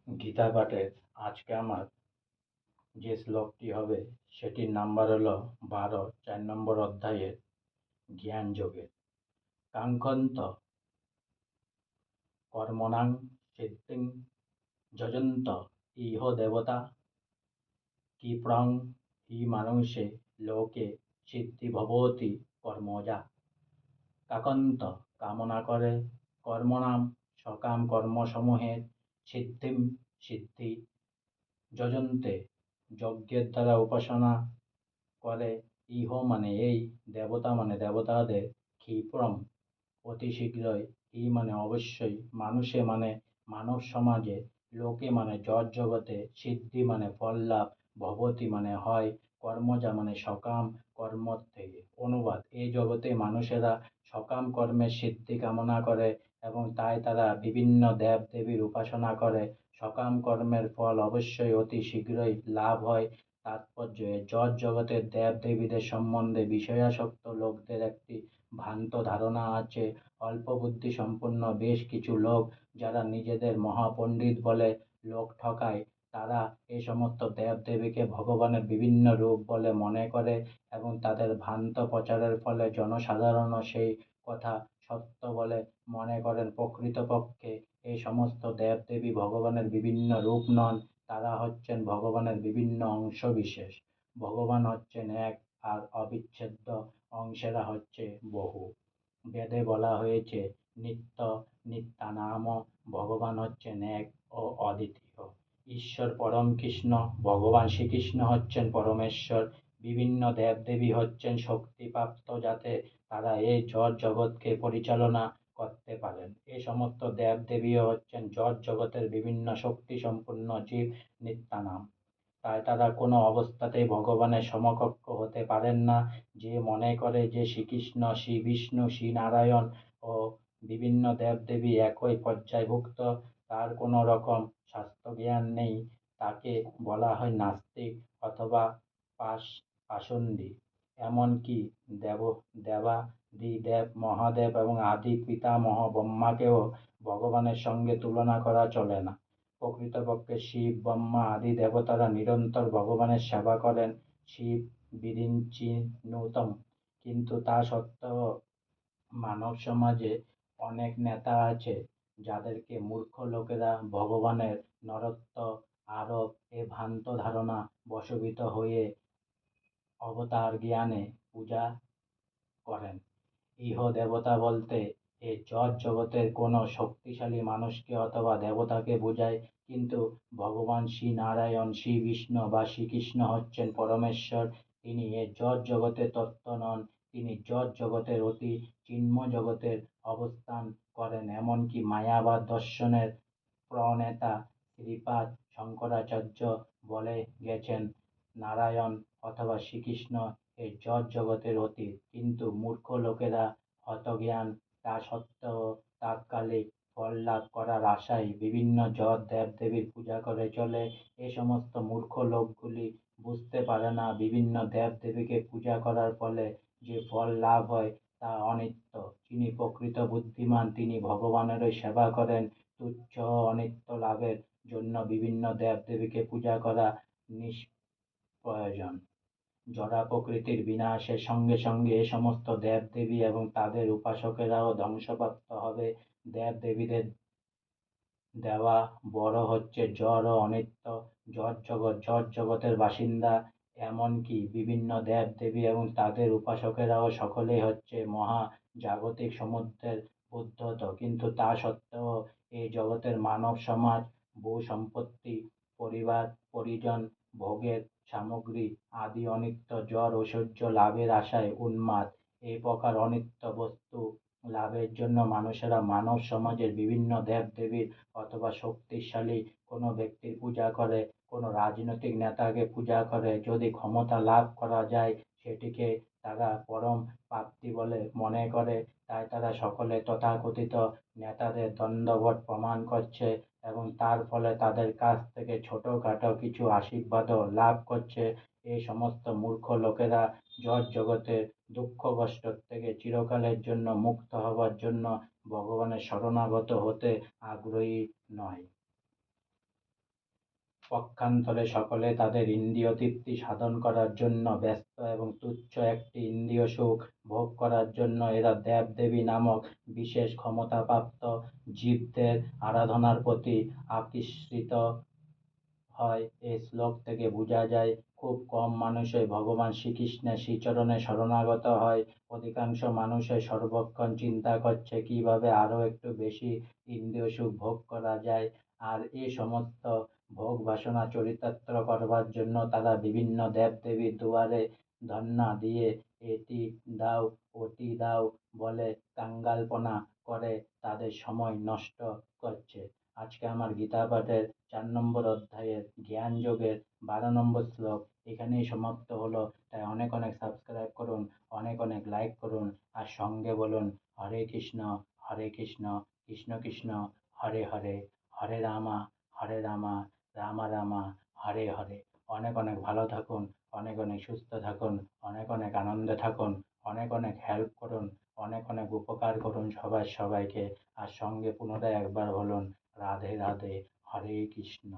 গীতা পাঠের আজকে আমার যে শ্লোকটি হবে সেটির নাম্বার হলো 12, 4 নম্বর অধ্যায়ের জ্ঞান যোগের। কাঙ্ক্ষন্ত কর্মণাং সিদ্ধিং যজন্ত ইহ দেবতা ক্ষিপ্রং হি মানুষে লোকে সিদ্ধি ভবতি কর্মজা। কাকন্ত কামনা করে কর্মণাম সকাম কর্মসমূহের সিদ্ধিম সিদ্ধি যজন্তে যজ্ঞের দ্বারা উপাসনা করে। ইহ মানে এই, দেবতা মানে দেবতাদের, ক্ষিপ্রম অতি শীঘ্রই, ই মানে অবশ্যই, মানুষে মানে মানব সমাজে, লোকে মানে জড় জগতে, সিদ্ধি মানে ফল লাভ, ভবতি মানে হয়, কর্মজা মানে সকাম কর্ম থেকে। অনুবাদ: এই জগতে মানুষেরা সকাম কর্মের সিদ্ধি কামনা করে এবং তাই তারা বিভিন্ন দেব দেবীর উপাসনা করে। সকাম কর্মের ফল অবশ্যই অতি শীঘ্রই লাভ হয়। তাৎপর্য: জড় জগতের দেব দেবীদের সম্বন্ধে বিষয়াসক্ত লোকদের একটি ভ্রান্ত ধারণা আছে। অল্প বুদ্ধি সম্পন্ন বেশ কিছু লোক, যারা নিজেদের মহাপণ্ডিত বলে লোক ঠকায়, তারা এ সমস্ত দেব দেবীকে ভগবানের বিভিন্ন রূপ বলে মনে করে এবং তাদের ভ্রান্ত প্রচারের ফলে জনসাধারণও সেই কথা সত্য বলে মনে করেন। প্রকৃতপক্ষে এই সমস্ত দেব দেবী ভগবানের বিভিন্ন রূপ নন, তারা হচ্ছেন ভগবানের বিভিন্ন অংশ বিশেষ। ভগবান হচ্ছেন এক আর অবিচ্ছেদ্য, অংশেরা হচ্ছে বহু। বেদে বলা হয়েছে নিত্য নিত্যানাম, ভগবান হচ্ছেন এক ও অদ্বিতীয়। ঈশ্বর পরম কৃষ্ণ, ভগবান শ্রীকৃষ্ণ হচ্ছেন পরমেশ্বর। বিভিন্ন দেবদেবী হচ্ছেন শক্তিপ্রাপ্ত, যাতে তারা এই জড় জগৎকে পরিচালনা করতে পারেন। এই সমস্ত দেবদেবীও হচ্ছেন জড় জগতের বিভিন্ন শক্তি সম্পন্ন জীব, নিত্যানাম। তাই তারা কোনো অবস্থাতেই ভগবানের সমকক্ষ হতে পারেন না। যে মনে করে যে শ্রীকৃষ্ণ, শ্রী বিষ্ণু, শ্রী নারায়ণ ও বিভিন্ন দেবদেবী একই পর্যায়ভুক্ত, তার কোনো রকম শাস্ত্রজ্ঞান নেই, তাকে বলা হয় নাস্তিক অথবা পাষণ্ডী। এমনকি দেবাদিদেব মহাদেব এবং আদি পিতামহ ব্রহ্মাকেও ভগবানের সঙ্গে তুলনা করা চলে না। প্রকৃতপক্ষে শিব, ব্রহ্মা আদি দেবতারা নিরন্তর ভগবানের সেবা করেন। শিব বিরিঞ্চিনুতম। কিন্তু তা সত্ত্বেও মানব সমাজে অনেক নেতা আছে, যাদেরকে মূর্খ লোকেরা ভগবানের নরত্ব আরোপ এ ভ্রান্ত ধারণা বশীভূত হয়ে অবতার জ্ঞানে পূজা করেন। ইহ দেবতা বলতে এ জড় জগতের কোনো শক্তিশালী মানুষকে অথবা দেবতাকে বোঝায়। কিন্তু ভগবান শ্রী নারায়ণ, শ্রী বিষ্ণু বা শ্রীকৃষ্ণ হচ্ছেন পরমেশ্বর। তিনি এ জড় জগতের তত্ত্ব নন, তিনি জড় জগতের অতি চিন্ময় জগতের অবস্থান করেন। এমনকি মায়াবাদ দর্শনের প্রণেতা শ্রীপাদ শঙ্করাচার্য বলে গেছেন, নারায়ণ অথবা শ্রীকৃষ্ণ এই জড় জগতের অতীত। কিন্তু মূর্খ লোকেরা হতজ্ঞান, তা সত্ত্বেও তাৎকালিক ফল লাভ করার আশায় বিভিন্ন জড় দেবদেবীর পূজা করে চলে। এ সমস্ত মূর্খ লোকগুলি বুঝতে পারে না, বিভিন্ন দেবদেবীকে পূজা করার ফলে যে ফল লাভ হয় তা অনিত্য। যিনি প্রকৃত বুদ্ধিমান, তিনি ভগবানেরই সেবা করেন। তুচ্ছ ও অনিত্য লাভের জন্য বিভিন্ন দেবদেবীকে পূজা করা নিষ্প্রয়োজন। জড়া প্রকৃতির বিনাশের সঙ্গে সঙ্গে এ সমস্ত দেব-দেবী এবং তাদের উপাসকেরাও ধ্বংসপ্রাপ্ত হবে। দেব-দেবীদের দেওয়া বড় হচ্ছে জড় ও অনিত্য। জড় জগতের বাসিন্দা, এমনকি বিভিন্ন দেব-দেবী এবং তাদের উপাসকেরাও সকলেই হচ্ছে মহা জাগতিক সমুদ্রের উদ্ধত। কিন্তু তা সত্ত্বেও এই জগতের মানব সমাজ ভূ সম্পত্তি, পরিবার পরিজন, ভোগের সামগ্রী আদি অনিত্য জড় ঐশ্বর্য লাভের আশায় উন্মাদ। এই প্রকার অনিত্য বস্তু লাভের জন্য মানুষেরা মানব সমাজের বিভিন্ন দেব-দেবীর অথবা শক্তিশালী কোনো ব্যক্তির পূজা করে, কোনো রাজনৈতিক নেতাকে পূজা করে। যদি ক্ষমতা লাভ করা যায়, সেটিকে তারা পরম প্রাপ্তি বলে মনে করে। তাই তারা সকলে তথাকথিত নেতাদের দণ্ডবত প্রমাণ করছে এবং তার ফলে তাদের কাছ থেকে ছোটখাটো কিছু আশীর্বাদও লাভ করছে। এই সমস্ত মূর্খ লোকেরা জড় জগতের দুঃখ কষ্ট থেকে চিরকালের জন্য মুক্ত হবার জন্য ভগবানের শরণাগত হতে আগ্রহী নয়। পক্ষান্তরে সকলে তাদের ইন্দ্রিয় তৃপ্তি সাধন করার জন্য ব্যস্ত এবং তুচ্ছ একটি ইন্দ্রিয় সুখ ভোগ করার জন্য এরা দেব-দেবী নামক বিশেষ ক্ষমতাপ্রাপ্ত জীবদের আরাধনার প্রতি আকৃষ্ট হয়। এই শ্লোক থেকে বোঝা যায় খুব কম মানুষই ভগবান শ্রীকৃষ্ণের শ্রীচরণে শরণাগত হয়। অধিকাংশ মানুষই সর্বক্ষণ চিন্তা করছে কিভাবে আরো একটু বেশি ইন্দ্রিয় সুখ ভোগ করা যায়, আর এই সমস্ত ভোগ বাসনা চরিতার্থ করবার জন্য তারা বিভিন্ন দেব-দেবীর দুয়ারে ধন্না দিয়ে এটি দাও ওটি দাও বলে কাঙ্গালপনা করে তাদের সময় নষ্ট করছে। আজকে আমার গীতা পাঠের 4 নম্বর অধ্যায়ের জ্ঞান যোগের 12 নম্বর শ্লোক এখানেই সমাপ্ত হলো। তাই অনেক অনেক সাবস্ক্রাইব করুন, অনেক অনেক লাইক করুন, আর সঙ্গে বলুন হরে কৃষ্ণ কৃষ্ণ কৃষ্ণ হরে হরে, হরে রামা রামা রামা হরে হরে। অনেক অনেক ভালো থাকুন, অনেক অনেক সুস্থ থাকুন, অনেক অনেক আনন্দে থাকুন, অনেক অনেক হেল্প করুন, অনেক অনেক উপকার করুন সবাই সবাইকে। আর সঙ্গে পুনরায় একবার বলুন রাধে রাধে, হরে কৃষ্ণ।